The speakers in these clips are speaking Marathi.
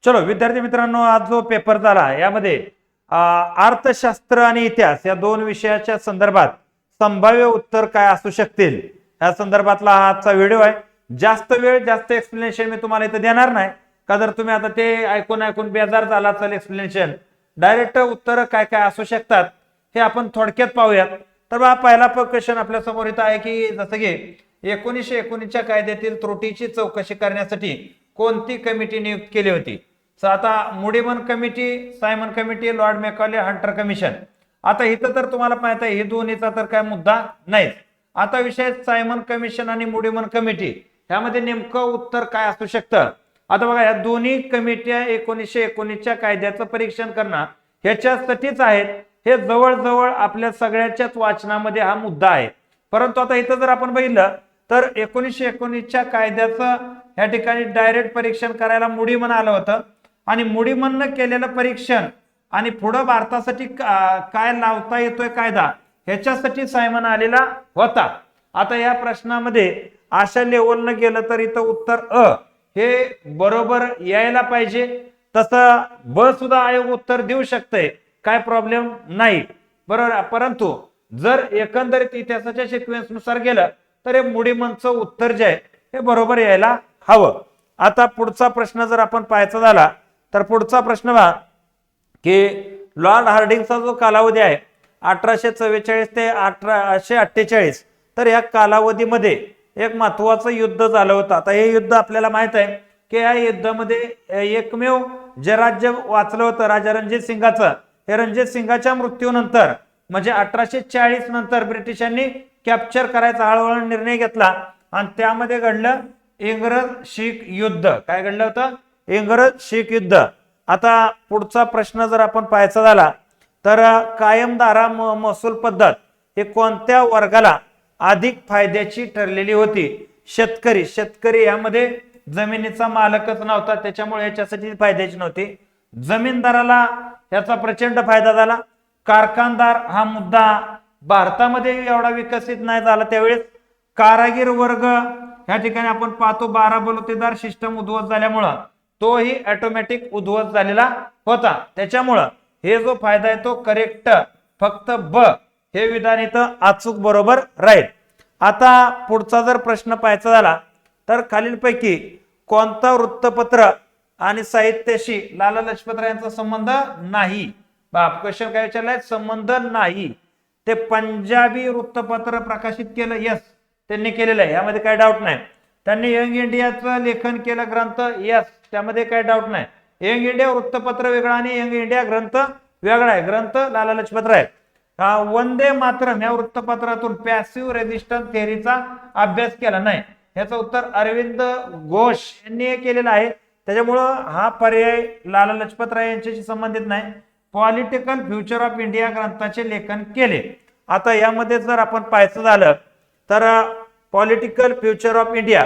चलो विद्यार्थी मित्रांनो, आज जो पेपर झाला यामध्ये अर्थशास्त्र आणि इतिहास या दोन विषयाच्या संदर्भात संभाव्य उत्तर काय असू शकतील या संदर्भातला हा आजचा व्हिडिओ आहे। जास्त वेळ जास्त एक्सप्लेनेशन मी तुम्हाला इथे देणार नाही, का जर तुम्ही आता ते ऐकून बेजार झाला असेल एक्सप्लेनेशन, डायरेक्ट उत्तर काय काय असू शकतात हे आपण थोडक्यात पाहूयात। तर बघा, पहिला क्वेश्चन आपल्या समोर इथं आहे की जसं की 1919च्या कायद्यातील त्रुटीची चौकशी करण्यासाठी कोणती कमिटी नियुक्त केली होती? तर आता Muddiman committee, Simon committee, Lord Macaulay, Hunter commission. आता इथं तर तुम्हाला माहित आहे हे दोन्हीचा तर काय मुद्दा नाही। आता विषय सायमन कमिशन आणि मुडीमन कमिटी ह्यामध्ये नेमकं उत्तर काय असू शकतं? आता बघा, या दोन्ही कमिट्या 1919च्या कायद्याचं परीक्षण करणं ह्याच्यासाठीच आहेत। हे जवळजवळ आपल्या सगळ्याच्याच वाचनामध्ये हा मुद्दा आहे। परंतु आता इथं जर आपण बघितलं तर 1919च्या कायद्याचं या ठिकाणी डायरेक्ट परीक्षण करायला मुडीमन आलं होतं आणि मुडीमननं केलेलं परीक्षण आणि पुढे भारतासाठी काय लावता येतोय कायदा ह्याच्यासाठी सायमन आलेला होता। आता या प्रश्नामध्ये अशा लेवलनं गेलं तर इथं उत्तर अ हे बरोबर यायला पाहिजे। तसं ब सुद्धा आयोग उत्तर देऊ शकते, काय प्रॉब्लेम नाही बरोबर। परंतु जर एकंदरीत इतिहासाच्या सिक्वेन्स नुसार गेलं तर हे मुडीमनचं उत्तर जे आहे हे बरोबर यायला हवं। आता पुढचा प्रश्न जर आपण पाहायचा झाला तर पुढचा प्रश्न बघा की लॉर्ड हार्डिंगचा जो कालावधी आहे 1844 ते 1848, तर या कालावधीमध्ये एक महत्वाचं युद्ध झालं होतं। आता हे युद्ध आपल्याला माहित आहे की या युद्धामध्ये एकमेव जे राज्य वाचलं होतं राजा रणजित सिंगाचं, हे रणजित सिंगाच्या मृत्यूनंतर म्हणजे 1840 नंतर ब्रिटिशांनी कॅप्चर करायचा हळूहळू निर्णय घेतला आणि त्यामध्ये घडलं इंग्रज शीख युद्ध। काय घडलं होतं? इंग्रज शीख युद्ध। आता पुढचा प्रश्न जर आपण पाहायचा झाला तर कायमधारा महसूल पद्धत हे कोणत्या वर्गाला अधिक फायद्याची ठरलेली होती? शेतकरी। शेतकरी यामध्ये जमिनीचा मालकच नव्हता, त्याच्यामुळे याच्यासाठी फायद्याची नव्हती। जमीनदाराला याचा प्रचंड फायदा झाला। कारखानदार हा मुद्दा भारतामध्ये एवढा विकसित नाही झाला त्यावेळेस। कारागीर वर्ग या ठिकाणी आपण पाहतो 12 बलुतेदार सिस्टम उद्भवत झाल्यामुळं तोही ऑटोमॅटिक उद्भवत झालेला होता। त्याच्यामुळं हे जो फायदा आहे तो करेक्ट, फक्त ब हे विधान इथं अचूक बरोबर राहील। आता पुढचा जर प्रश्न पाहायचा झाला तर खालीलपैकी कोणता वृत्तपत्र आणि साहित्याशी लाला लजपतराय यांचा संबंध नाही? बाप, क्वेश्चन काय विचारलाय? संबंध नाही। ते पंजाबी वृत्तपत्र प्रकाशित केलं, यस त्यांनी केलेलं आहे, यामध्ये काही डाऊट नाही। त्यांनी यंग इंडियाचं लेखन केलं ग्रंथ, यस त्यामध्ये काही डाऊट नाही। यंग इंडिया वृत्तपत्र वेगळं आणि यंग इंडिया ग्रंथ वेगळा आहे। ग्रंथ लाला लजपतराय। वंदे मातरम या वृत्तपत्रातून पॅसिव्ह रेजिस्टन्स थेअरीचा अभ्यास केला नाही, याचं उत्तर अरविंद घोष यांनी केलेलं आहे। त्याच्यामुळं हा पर्याय लाला लजपतराय यांच्याशी संबंधित नाही। पॉलिटिकल फ्युचर ऑफ इंडिया ग्रंथाचे लेखन केले। आता यामध्ये जर आपण पाहायचं झालं तर पॉलिटिकल फ्युचर ऑफ इंडिया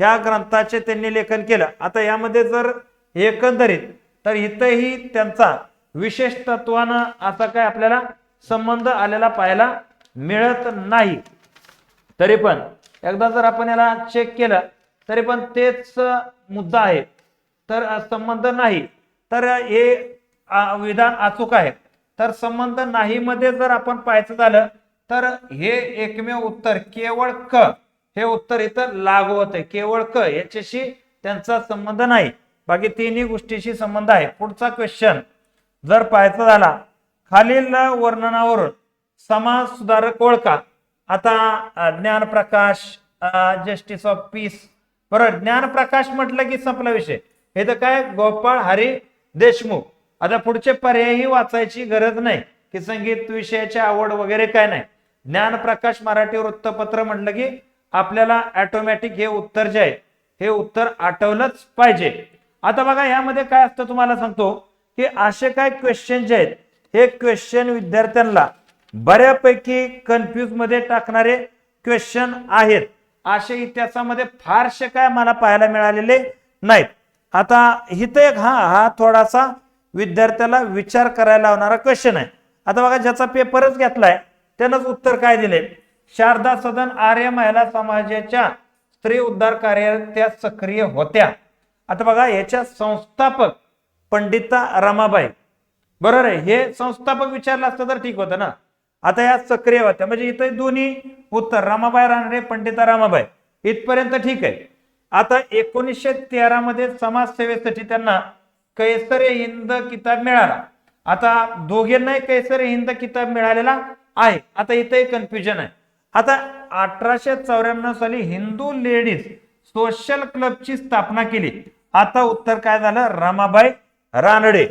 ह्या ग्रंथाचे त्यांनी लेखन केलं। आता यामध्ये जर एकंदरीत तर इथंही त्यांचा विशेष तत्वानं असा काय आपल्याला संबंध आलेला पाहायला मिळत नाही। तरी पण एकदा जर आपण याला चेक केलं तरी पण तेच मुद्दा आहे, तर संबंध नाही, तर हे विधान अचूक आहे। तर संबंध नाही मध्ये जर आपण पाहायचं झालं तर हे एकमेव उत्तर केवळ क हे उत्तर इथं लागू होते। केवळ क याच्याशी त्यांचा संबंध नाही, बाकी तिन्ही गोष्टीशी संबंध आहे। पुढचा क्वेश्चन जर पाहायचा झाला खालील वर्णनावरून समाज सुधारक ओळखा। आता ज्ञानप्रकाश, जस्टिस ऑफ पीस, बरोबर। ज्ञानप्रकाश म्हटलं की संपला विषय। हे तर काय, गोपाळ हरी देशमुख। आता पुढचे पर्यायही वाचायची गरज नाही की संगीत विषयाची आवड वगैरे काय नाही। ज्ञानप्रकाश मराठी वृत्तपत्र म्हटलं की आपल्याला ऑटोमॅटिक हे उत्तर जे आहे हे उत्तर आठवलंच पाहिजे। आता बघा यामध्ये काय असतं तुम्हाला सांगतो की असे काय क्वेश्चन जे आहेत हे क्वेश्चन विद्यार्थ्यांना बऱ्यापैकी कन्फ्यूज मध्ये टाकणारे क्वेश्चन आहेत। असे इतिहासामध्ये फारसे काय मला पाहायला मिळालेले नाहीत। आता इथं एक हा थोडासा विद्यार्थ्याला विचार करायला लावणारा क्वेश्चन आहे। आता बघा, ज्याचा पेपरच घेतलाय त्यानंच उत्तर काय दिले? शारदा सदन आर्य महिला समाजाच्या स्त्री उद्धार कार्यात त्या सक्रिय होत्या। आता बघा, याच्या संस्थापक पंडिता रमाबाई, बरोबर आहे. हे संस्थापक विचारलं असतं तर ठीक होतं ना. आता या सक्रिय होत्या, म्हणजे इथं दोन्ही उत्तर रमाबाई रानडे, पंडिता रमाबाई इथपर्यंत ठीक आहे. आता 1913 मध्ये समाजसेवेसाठी त्यांना कैसरे हिंद किताब मिळाला. आता दोघांनाही कैसरे हिंद किताब मिळालेला आहे. आता इथे कन्फ्युजन आहे. आता 1894 साली हिंदू लेडीज सोशल क्लबची स्थापना केली. आता उत्तर काय झालं? रमाबाई रानडे.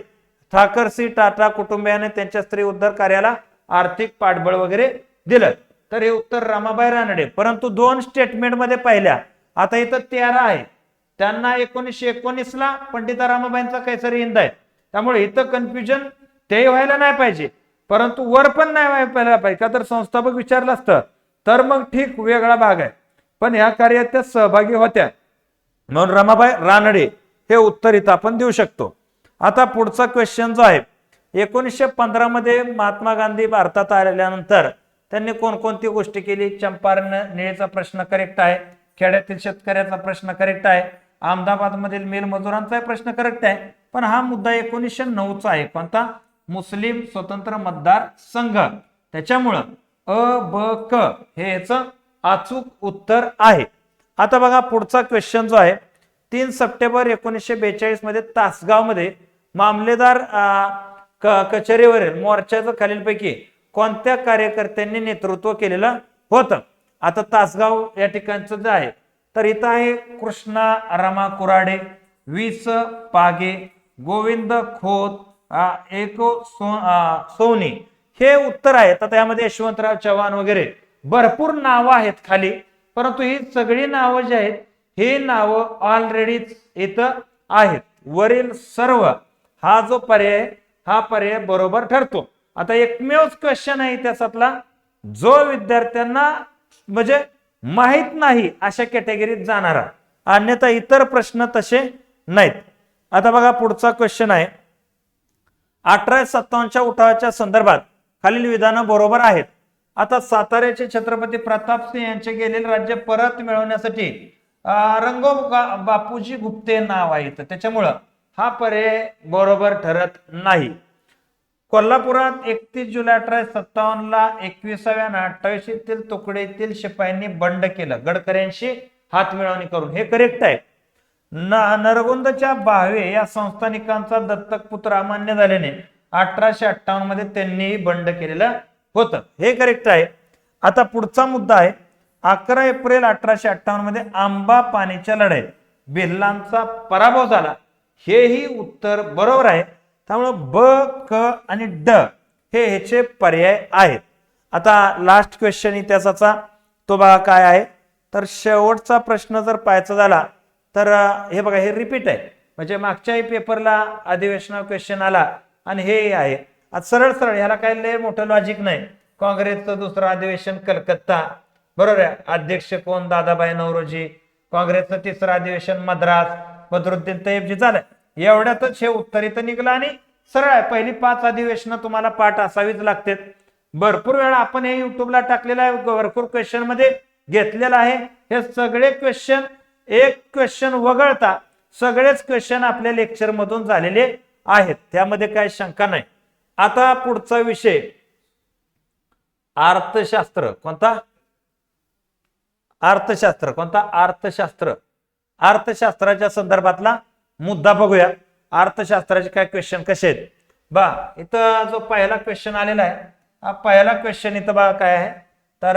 ठाकरसी टाटा कुटुंबियाने त्यांच्या स्त्री उद्धार कार्याला आर्थिक पाठबळ वगैरे दिलं. तर हे उत्तर रमाबाई रानडे. परंतु दोन स्टेटमेंट मध्ये पाहिल्या, आता इथं 13 आहे, त्यांना 1919 ला पंडिता रमाबाईंचा कैसरी हिंद आहे. त्यामुळे इथं कन्फ्युजन ते व्हायला नाही पाहिजे, परंतु वर पण नाही व्हायला पाहिजे. का तर संस्थापक विचारलं असतं तर मग ठीक, वेगळा भाग आहे. पण या कार्यात त्या सहभागी होत्या म्हणून रमाबाई रानडे हे उत्तर इथं आपण देऊ शकतो. आता पुढचा क्वेश्चन जो आहे, 1915 मध्ये महात्मा गांधी भारतात आल्यानंतर त्यांनी कोणकोणती गोष्टी केली? चंपारण निळेचा प्रश्न करेक्ट आहे. खेड्यातील शेतकऱ्याचा प्रश्न करेक्ट आहे. अहमदाबाद मधील मिल मजुरांचा प्रश्न करेक्ट आहे. पण हा मुद्दा 1909 चा आहे. कोणता? मुस्लिम स्वतंत्र मतदार संघ. त्याच्यामुळं अ ब क हे याचं अचूक उत्तर आहे. आता बघा पुढचा क्वेश्चन जो आहे, 3 सप्टेंबर 1942 मध्ये तासगाव मध्ये मामलेदार कचेरीवरील मोर्चाचं खालीलपैकी कोणत्या कार्यकर्त्यांनी नेतृत्व केलेलं होतं? आता तासगाव या ठिकाणचं जे आहे, तर इथं आहे कृष्णा रमा कुराडे, विस पागे, गोविंद खोत, सोनी हे उत्तर आहे. तर त्यामध्ये यशवंतराव चव्हाण वगैरे भरपूर नावं आहेत खाली, परंतु ही सगळी नावं जी आहेत ही नावं ऑलरेडी इथं आहेत. वरील सर्व हा जो पर्याय, हा पर्याय बरोबर ठरतो. आता एकमेव क्वेश्चन आहे त्याच्यातला जो विद्यार्थ्यांना म्हणजे माहित नाही अशा कॅटेगरीत जाणारा, अन्यथा इतर प्रश्न तसे नाहीत. आता बघा पुढचा क्वेश्चन आहे, 1857च्या उठावाच्या संदर्भात खालील विधानं बरोबर आहेत. आता साताऱ्याचे छत्रपती प्रतापसिंह यांचे गेलेले राज्य परत मिळवण्यासाठी रंगो बापूजी गुप्ते नाव आहे, त्याच्यामुळं हा पर्याय बरोबर ठरत नाही. कोल्हापुरात 31 जुलै 1857 ला 21व्या आणि 28तील तुकडीतील शिपायांनी बंड केलं गडकऱ्यांशी हात मिळवणी करून, हे करेक्ट आहे. नरगुंदच्या भावे या संस्थानिकांचा दत्तक पुत्र अमान्य झाल्याने 1858 मध्ये त्यांनी बंड केलेलं होतं, हे करेक्ट आहे. आता पुढचा मुद्दा आहे, 11 एप्रिल 1858 मध्ये आंबा पाणीच्या लढाईत भिल्लांचा पराभव झाला, हेही उत्तर बरोबर आहे. त्यामुळे ब क आणि ड हे ह्याचे पर्याय आहेत. आता लास्ट क्वेश्चन इतिहासाचा तो बघा काय आहे, तर शेवटचा प्रश्न जर पाहायचा झाला तर हे बघा, हे रिपीट आहे, म्हणजे मागच्याही पेपरला अधिवेशना क्वेश्चन आला आणि हे आहे. आज सरळ सरळ, ह्याला काही लय मोठं लॉजिक नाही. काँग्रेसचं दुसरं अधिवेशन कलकत्ता, बरोबर आहे, अध्यक्ष कोण? दादाभाई नौरोजी. काँग्रेसचं तिसरं अधिवेशन मद्रास, बदरुद्दीन तय्यबजी. झालं, एवढ्यातच हे उत्तर इथं निघलं आणि सरळ आहे. पहिली 5 अधिवेशनं तुम्हाला पाठ असावीच लागतात. भरपूर वेळा आपण हे युट्यूबला टाकलेलं आहे, भरपूर क्वेश्चन मध्ये घेतलेलं आहे. हे सगळे क्वेश्चन, एक क्वेश्चन वगळता सगळेच क्वेश्चन आपल्या लेक्चर मधून झालेले आहेत, त्यामध्ये काही शंका नाही. आता पुढचा विषय अर्थशास्त्र. कोणता? अर्थशास्त्र. कोणता? अर्थशास्त्र. अर्थशास्त्राच्या संदर्भातला मुद्दा बघूया. अर्थशास्त्राचे काय क्वेश्चन कसे आहेत बा. इथं जो पहिला क्वेश्चन आलेला आहे, हा पहिला क्वेश्चन इथं बघा काय आहे, तर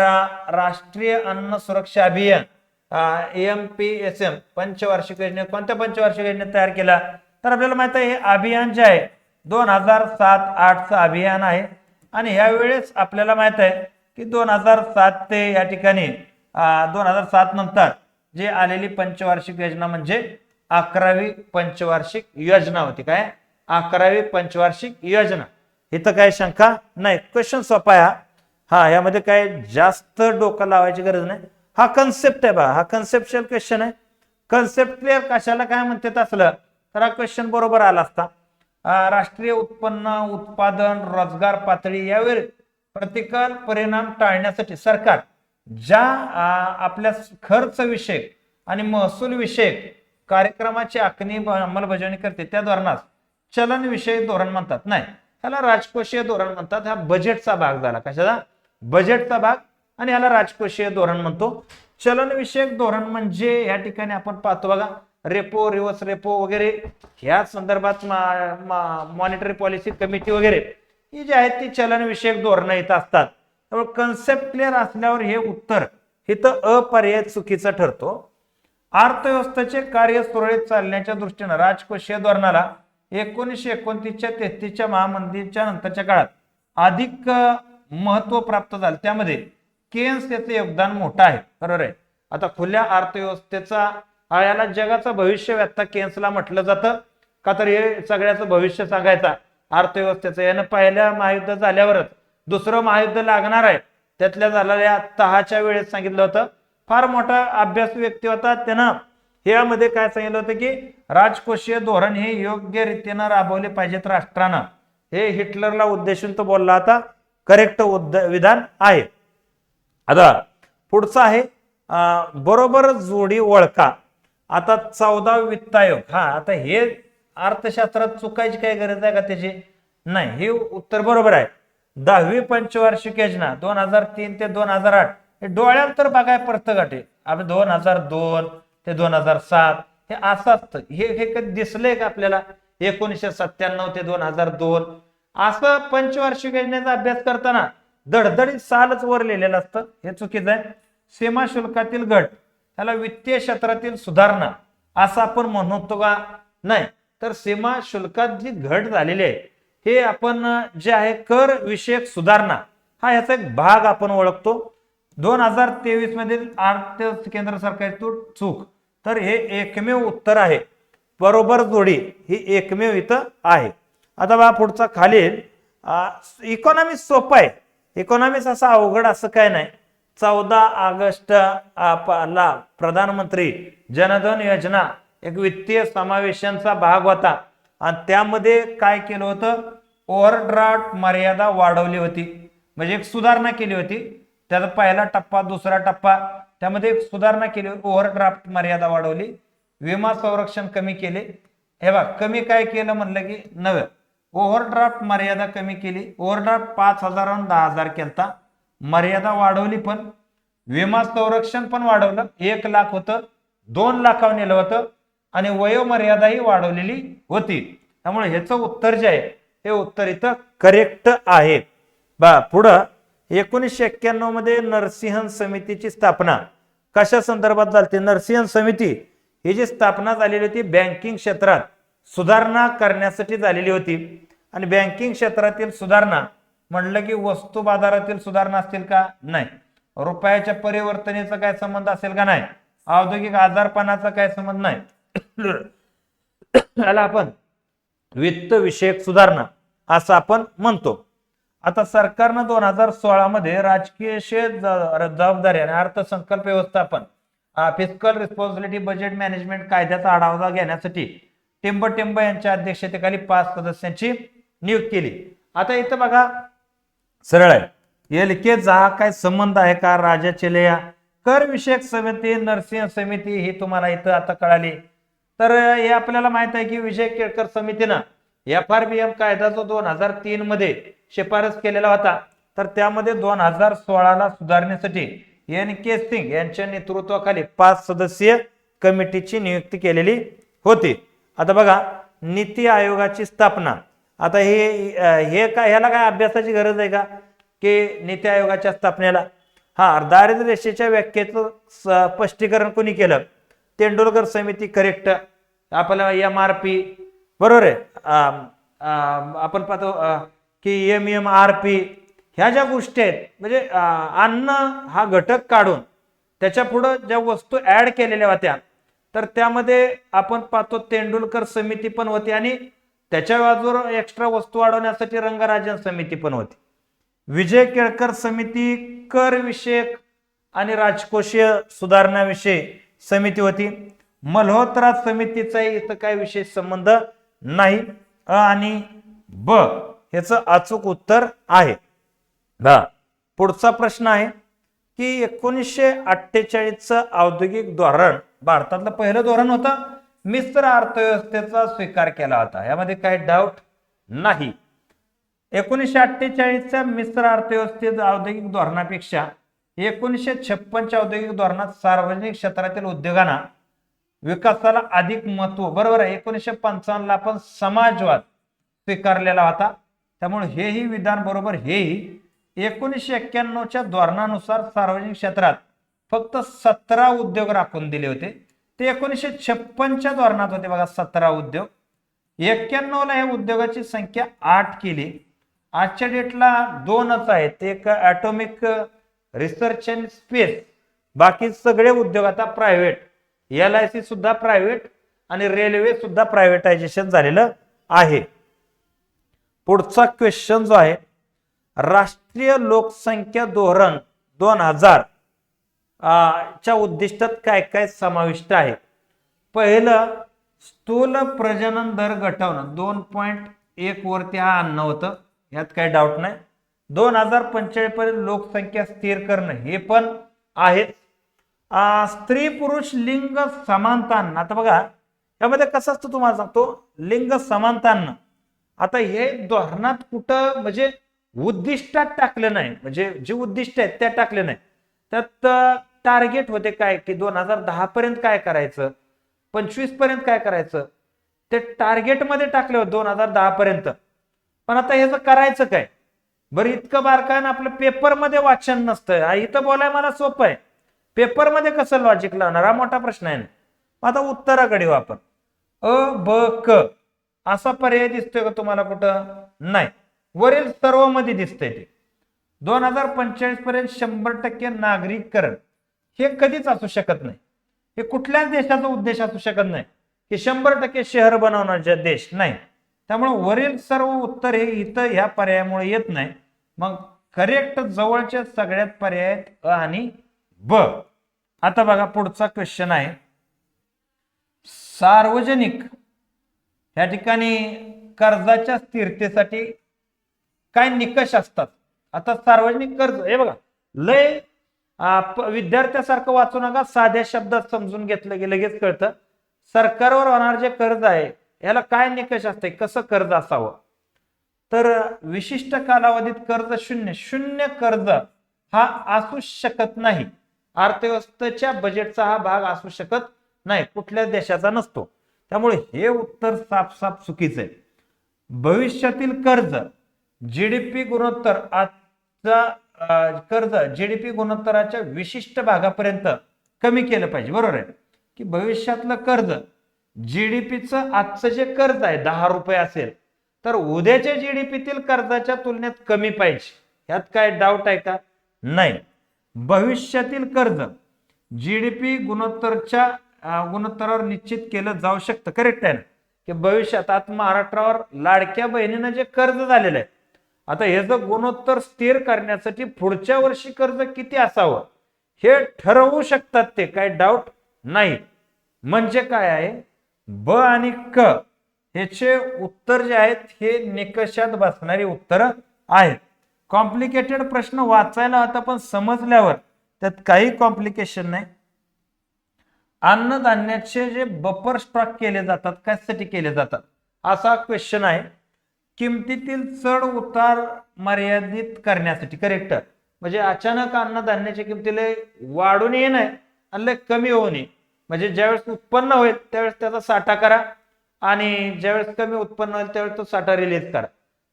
राष्ट्रीय अन्न सुरक्षा अभियान AMPSM पंचवार्षिक योजने कोणत्या पंचवार्षिक योजनेत तयार केला? तर आपल्याला माहित आहे हे अभियान जे आहे 2007-8 अभियान आहे. आणि ह्या वेळेस आपल्याला माहित आहे की 2007 ते या ठिकाणी 2007 नंतर जे आलेली पंचवार्षिक योजना म्हणजे 11वी पंचवार्षिक योजना होती. काय? 11वी पंचवार्षिक योजना. इथं काय शंका नाही, क्वेश्चन सोपा आहे. हा यामध्ये काय जास्त डोकं लावायची गरज नाही. हा कन्सेप्ट आहे बा, हा कन्सेप्च्युअल क्वेश्चन आहे. कन्सेप्ट क्लिअर कशाला काय म्हणतात असलं तर हा क्वेश्चन बरोबर आला असता. राष्ट्रीय उत्पन्न, उत्पादन, रोजगार पातळी यावर प्रतिकूल परिणाम टाळण्यासाठी सरकार ज्या आपल्या खर्च विषयक आणि महसूल विषयक कार्यक्रमाची आखणी अंमलबजावणी करते, त्या धोरणास चलनविषयक धोरण म्हणतात, नाही ह्याला राजकोषीय धोरण म्हणतात. हा बजेटचा भाग झाला. कशाचा? बजेटचा भाग. आणि याला राजकोषीय धोरण म्हणतो. चलनविषयक धोरण म्हणजे या ठिकाणी आपण पाहतो बघा, रेपो, रिव्हर्स रेपो वगैरे ह्या संदर्भात मॉनिटरी पॉलिसी कमिटी वगैरे ही जी आहेत ती चलनविषयक धोरणं इथं असतात. त्यामुळे कन्सेप्ट क्लिअर असल्यावर हे उत्तर इथं अपर्याय चुकीचं ठरतो. अर्थव्यवस्थेचे कार्य सुरळीत चालण्याच्या दृष्टीने राजकोषीय धोरणाला 1929च्या 33च्या महामंदीच्या नंतरच्या काळात अधिक महत्व प्राप्त झालं. त्यामध्ये केन्स याचं योगदान मोठं आहे. बरोबर आहे. आता खुल्या अर्थव्यवस्थेचा याला जगाचं भविष्य आता केन्सला म्हटलं जातं. का तर हे सगळ्याचं भविष्य सांगायचा अर्थव्यवस्थेचं. यानं पहिल्या महायुद्ध झाल्यावरच दुसरं महायुद्ध लागणार आहे त्यातल्या झालेल्या तहाच्या वेळेत सांगितलं होतं. फार मोठा अभ्यास व्यक्ती होता. त्यानं यामध्ये काय सांगितलं होतं की राजकोषीय धोरण हे योग्य रीतीनं राबवले पाहिजेत राष्ट्रानं. हे हिटलरला उद्देशून तो बोलला होता. करेक्ट विधान आहे. आता पुढचं आहे बरोबर जोडी ओळखा. आता 14 वित्त आयोग. आता हे अर्थशास्त्रात चुकायची काय गरज आहे का त्याची? नाही, हे उत्तर बरोबर आहे. 10वी पंचवार्षिक योजना 2003 ते 2008 हे डोळ्यात तर बघाय परतगाटे. आपण 2002 ते 2007 हे असं असतं. हे कधी दिसलंय का आपल्याला? 1997 ते 2002 असं पंचवार्षिक योजनेचा अभ्यास करताना धडधडीत सालच वर लिहिलेलं असतं. हे चुकीचं आहे. सीमा शुल्कातील घट त्याला वित्तीय क्षेत्रातील सुधारणा असं आपण म्हणतो का? नाही, तर सीमा शुल्कात जी घट झालेली आहे हे आपण जे आहे कर विषयक सुधारणा हा याचा एक भाग आपण ओळखतो. 2023 मधील अर्थ केंद्र सरकारची चूक. तर हे एकमेव उत्तर आहे. बरोबर जोडी ही एकमेव इथं आहे. आता बा पुढचा खालील इकॉनॉमिक्स सोपं आहे. इकॉनॉमिक्स असं अवघड असं काय नाही. 14 ऑगस्ट ला प्रधानमंत्री जनधन योजना एक वित्तीय समावेशनचा भाग होता. आणि त्यामध्ये काय केलं होतं? ओव्हरड्राफ्ट मर्यादा वाढवली होती. म्हणजे एक सुधारणा केली होती. त्याचा पहिला टप्पा, दुसरा टप्पा त्यामध्ये एक सुधारणा केली. ओव्हरड्राफ्ट मर्यादा वाढवली. विमा संरक्षण कमी केले. हे बघ, कमी काय केलं म्हणलं की नव्हे, ओव्हरड्राफ्ट मर्यादा कमी केली. ओव्हरड्राफ्ट 5,000 आणि 10,000 केलता. मर्यादा वाढवली, पण विमा संरक्षण पण वाढवलं. 1 लाख होतं 2 लाखावर नेलं होतं. आणि वयोमर्यादाही वाढवलेली होती. त्यामुळे ह्याचं उत्तर जे आहे हे उत्तर इथं करेक्ट आहे. पुढं 1991 मध्ये नरसिंहन समितीची स्थापना कशा संदर्भात झाली? नरसिंहन समिती ही जी स्थापना झालेली होती बँकिंग क्षेत्रात सुधारणा करण्यासाठी झालेली होती. आणि बँकिंग क्षेत्रातील सुधारणा म्हणलं की वस्तू बाजारातील सुधारणा असतील का? नाही. रुपयाच्या परिवर्तनेचा काय संबंध असेल का? नाही. औद्योगिक आजारपणाचा काय संबंध? नाही. याला आपण वित्त विषयक सुधारणा असं आपण म्हणतो. आता सरकारनं 2016 मध्ये राजकीय जबाबदारी आणि अर्थसंकल्प व्यवस्थापन फिस्कल रिस्पॉन्सिबिलिटी बजेट मॅनेजमेंट कायद्याचा आढावा घेण्यासाठी टिंब यांच्या अध्यक्षतेखाली 5 सदस्यांची नियुक्ती केली. आता इथं बघा सरळ आहे. LK काय संबंध आहे का? राजा चेलेया कर विषयक समिती, नरसिंह समिती ही तुम्हाला इथं आता कळाली. तर हे आपल्याला माहित आहे की विजय केळकर समितीनं FRBM कायदा जो 2003 मध्ये शिफारस केलेला होता. तर त्यामध्ये 2016ला सुधारण्यासाठी NK सिंग यांच्या नेतृत्वाखाली 5 सदस्यीय कमिटीची नियुक्ती केलेली होती. आता बघा नीती आयोगाची स्थापना. आता हे काय, ह्याला काय अभ्यासाची गरज आहे का? की नीती आयोगाच्या स्थापनेला दारिद्र्य रेषेच्या व्याख्येचं स्पष्टीकरण कोणी केलं? तेंडुलकर समिती. करेक्ट. आपल्याला MRP बरोबर आहे. आपण पाहतो की MMRP ह्या ज्या गोष्टी आहेत म्हणजे अन्न हा घटक काढून त्याच्या पुढे ज्या वस्तू ऍड केलेल्या होत्या तर त्यामध्ये आपण पाहतो तेंडुलकर समिती पण होती आणि त्याच्या बाजूवर एक्स्ट्रा वस्तू वाढवण्यासाठी रंगराजन समिती पण होती. विजय केळकर समिती कर विषयक आणि राजकोषीय सुधारणाविषयी समिती होती. मल्होत्रा समितीचा इथं काय विशेष संबंध नाही. आणि ब ह्याचं अचूक उत्तर आहे. पुढचा प्रश्न आहे की 1948चं औद्योगिक धोरण भारतातलं पहिलं धोरण होतं. मिश्र अर्थव्यवस्थेचा स्वीकार केला होता, यामध्ये काही डाऊट नाही. 1948च्या मिश्र अर्थव्यवस्थेत औद्योगिक धोरणापेक्षा 1956च्या औद्योगिक धोरणात सार्वजनिक क्षेत्रातील उद्योगांना विकासाला अधिक महत्व, बरोबर आहे. 1955ला आपण समाजवाद स्वीकारलेला होता, त्यामुळे हेही विधान बरोबर. हेही 1991च्या धोरणानुसार सार्वजनिक क्षेत्रात फक्त 17 उद्योग राखून दिले होते. ते 1956च्या धोरणात होते बघा 17 उद्योग. 91ला हे उद्योगाची संख्या 8 केली. आजच्या डेटला 2च आहेत, एक ॲटॉमिक रिसर्च अँड स्पेस, बाकी सगळे उद्योग आता प्रायव्हेट. LIC सुद्धा प्रायव्हेट आणि रेल्वे सुद्धा प्रायव्हेटायझेशन झालेलं आहे. पुढचा क्वेश्चन जो आहे, राष्ट्रीय लोकसंख्या धोरण 2000 च्या उद्दिष्टात काय काय समाविष्ट आहे. पहिलं, स्थूल प्रजनन दर घटवणं 2.1 वरती हा आणणं होतं, यात काही डाऊट नाही. 2045 पर्यंत लोकसंख्या स्थिर करणं हे पण आहेच. स्त्री पुरुष लिंग समानता आणणं. आता बघा यामध्ये कसं असतं तुम्हाला सांगतो, लिंग समानता आणणं आता हे धोरणात कुठं म्हणजे उद्दिष्टात टाकलं नाही, म्हणजे जे उद्दिष्ट आहेत त्या टाकले नाही. त्यात टार्गेट होते काय की 2010 पर्यंत काय करायचं, 25 पर्यंत काय करायचं, ते टार्गेटमध्ये टाकले होते 2010 पर्यंत. पण आता ह्याचं करायचं काय, बरं इतकं बारकाईनं आपलं पेपरमध्ये वाचन नसतं. इथं बोलाय मला सोपं आहे, पेपरमध्ये कसं लॉजिक लावणार हा मोठा प्रश्न आहे. आता उत्तराकडे वापर, ब क असा पर्याय दिसतोय का तुम्हाला कुठं, नाही. वरील सर्व मध्ये दिसतंय ते. 2045 पर्यंत 100% नागरिकरण हे कधीच असू शकत नाही. हे कुठल्याच देशाचा उद्देश असू शकत नाही की 100% शहर बनवण्याचा देश नाही. त्यामुळे वरील सर्व उत्तर हे इथं ह्या पर्यायामुळे येत नाही. मग करेक्ट जवळच्या सगळ्यात पर्याय अ आणि ब. आता बघा पुढचा क्वेश्चन आहे, सार्वजनिक या ठिकाणी कर्जाच्या स्थिरतेसाठी काय निकष असतात. आता सार्वजनिक कर्ज हे बघा लय विद्यार्थ्यासारखं वाचू नका, साध्या शब्दात समजून घेतलं की लगेच कळतं. सरकारवर होणार जे कर्ज आहे याला काय निकष असते, कसं कर्ज असावं. तर विशिष्ट कालावधीत कर्ज शून्य कर्ज हा असू शकत नाही. अर्थव्यवस्थेच्या बजेटचा हा भाग असू शकत नाही, कुठल्या देशाचा नसतो. त्यामुळे हे उत्तर साफ चुकीचं आहे. भविष्यातील कर्ज जीडीपी गुणोत्तर, आजचा कर्ज जीडीपी गुणोत्तराच्या विशिष्ट भागापर्यंत कमी केलं पाहिजे, बरोबर आहे की. भविष्यातलं कर्ज जीडीपीचं आजचं जे कर्ज आहे 10 रुपये असेल तर उद्याच्या जीडीपीतील कर्जाच्या तुलनेत कमी पाहिजे, यात काय डाऊट आहे का, नाही. भविष्यातील कर्ज जीडीपी गुणोत्तरावर निश्चित केलं जाऊ शकतं, करेक्ट आहे ना. की भविष्यात आता महाराष्ट्रावर लाडक्या बहिणीनं जे कर्ज झालेलं आहे, आता हे जर गुणोत्तर स्थिर करण्यासाठी पुढच्या वर्षी कर्ज किती असावं हे ठरवू शकतात ते, काही डाऊट नाही. म्हणजे काय आहे, ब आणि क ह्याचे उत्तर जे आहेत हे निकषात बसणारी उत्तर आहेत. कॉम्प्लिकेटेड प्रश्न वाचायला होता पण समजल्यावर त्यात काही कॉम्प्लिकेशन नाही. अन्नधान्याचे जे बफर स्टॉक केले जातात कशासाठी केले जातात असा क्वेश्चन आहे. किमतीतील चढ उतार मर्यादित करण्यासाठी, करेक्ट. म्हणजे अचानक अन्नधान्याच्या किमतीला वाढून ये नाही आणि कमी होऊ नये, म्हणजे ज्यावेळेस उत्पन्न होईल त्यावेळेस त्याचा साठा करा आणि ज्यावेळेस कमी उत्पन्न होईल त्यावेळेस तो साठा रिलीज करा.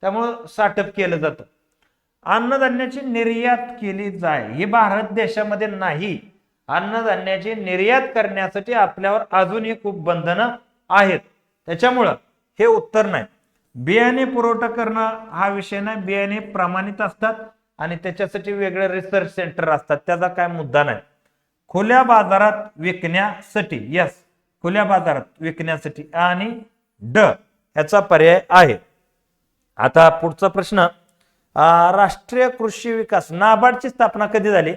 त्यामुळं साठप केलं जातं. अन्नधान्याची निर्यात केली जाय हे भारत देशामध्ये नाही. अन्नधान्याची निर्यात करण्यासाठी आपल्यावर अजूनही खूप बंधनं आहेत, त्याच्यामुळं हे उत्तर नाही. बियाणे पुरवठा करणं हा विषय नाही, बियाणे प्रमाणित असतात आणि त्याच्यासाठी वेगळे रिसर्च सेंटर असतात, त्याचा काय मुद्दा नाही. खुल्या बाजारात विकण्यासाठी, यस खुल्या बाजारात विकण्यासाठी आणि ड याचा पर्याय आहे. आता पुढचा प्रश्न, राष्ट्रीय कृषी विकास नाबार्डची स्थापना कधी झाली.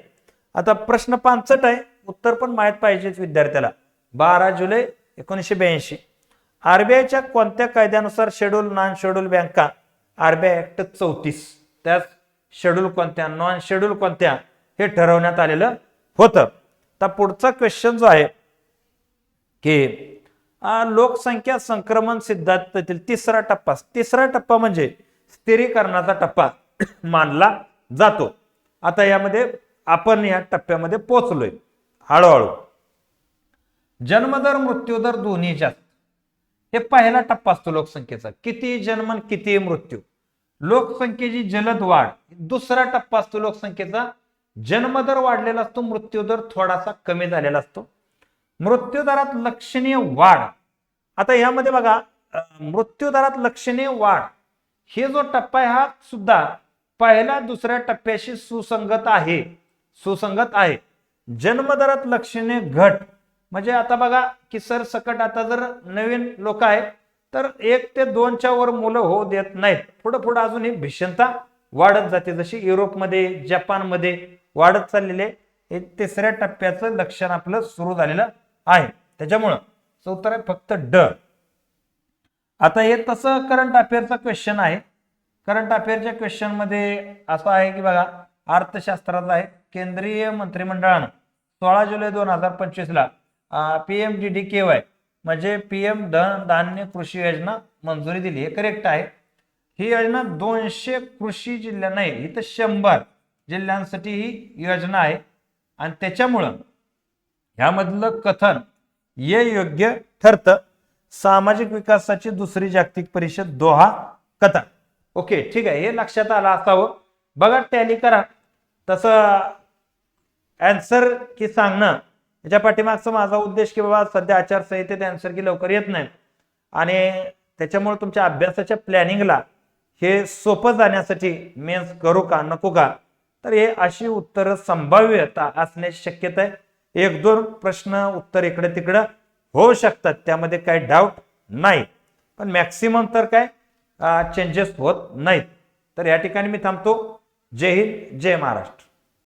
आता प्रश्न 65 आहे, उत्तर पण माहित पाहिजे विद्यार्थ्याला. 12 जुलै 1982. आरबीआयच्या कोणत्या कायद्यानुसार शेड्यूल नॉन शेड्यूल बँका, आरबीआय ऍक्ट 34 त्यात शेड्यूल कोणत्या नॉन शेड्यूल कोणत्या हे ठरवण्यात आलेलं होतं. आता पुढचा क्वेश्चन जो आहे की लोकसंख्या संक्रमण सिद्धांतातील तिसरा टप्पा म्हणजे स्थिरीकरणाचा टप्पा मानला जातो. आता यामध्ये आपण या टप्प्यामध्ये पोहोचलोय हळूहळू. जन्मदर मृत्यूदर दोन्ही जास्त, हे पहिला टप्पा असतो लोकसंख्येचा. किती जन्म किती मृत्यू, लोकसंख्येची जलद वाढ. दुसरा टप्पा असतो लोकसंख्येचा, जन्मदर वाढलेला असतो, मृत्यूदर थोडासा कमी झालेला असतो. मृत्यूदरात लक्षणीय वाढ. आता यामध्ये बघा, मृत्यूदरात लक्षणीय वाढ हे जो टप्पा आहे हा सुद्धा पहिल्या दुसऱ्या टप्प्याशी सुसंगत आहे. जन्मदरात लक्षणीय घट म्हणजे आता बघा की सरसकट आता जर नवीन लोक आहेत तर 1 ते 2च्या वर मुलं होऊ देत नाहीत. पुढे अजून ही भीषणता वाढत जाते, जशी युरोपमध्ये जपानमध्ये वाढत चाललेले. हे तिसऱ्या टप्प्याचं लक्षण आपलं सुरू झालेलं आहे. त्याच्यामुळं उत्तर आहे फक्त ड. आता हे तसं करंट अफेअरचा क्वेश्चन आहे. करंट अफेअरच्या क्वेश्चन मध्ये असं आहे की बघा, अर्थशास्त्राचा आहे. केंद्रीय मंत्रिमंडळानं 16 जुलै 2025 ला PMDDKY म्हणजे PM धन धान्य कृषी योजना मंजुरी दिली. हे करेक्ट आहे. ही योजना 200 कृषी जिल्ह्यांना नाही, इथं 100 जिल्ह्यांसाठी ही योजना आहे. आणि त्याच्यामुळं ह्यामधलं कथन हे योग्य ठरतं. सामाजिक विकासाची दुसरी जागतिक परिषद दोहा कथन. ओके, ठीक आहे, हे लक्षात आलं असावं. बघा टॅली करा. तसं आन्सर की सांगणं याच्या पाठीमागचा माझा उद्देश की बाबा सध्या आचारसंहितेत आन्सर की लवकर येत नाही आणि त्याच्यामुळे तुमच्या अभ्यासाच्या प्लॅनिंगला हे सोपं जाण्यासाठी मेन्स करू का नको का, तर हे अशी उत्तर संभाव्यता असण्याची शक्यता आहे. 1-2 प्रश्न उत्तर इकडे तिकडं होऊ शकतात, त्यामध्ये काही डाऊट नाही. पण मॅक्सिमम तर काय चेंजेस होत नाहीत. तर या ठिकाणी मी थांबतो. जय हिंद, जय महाराष्ट्र.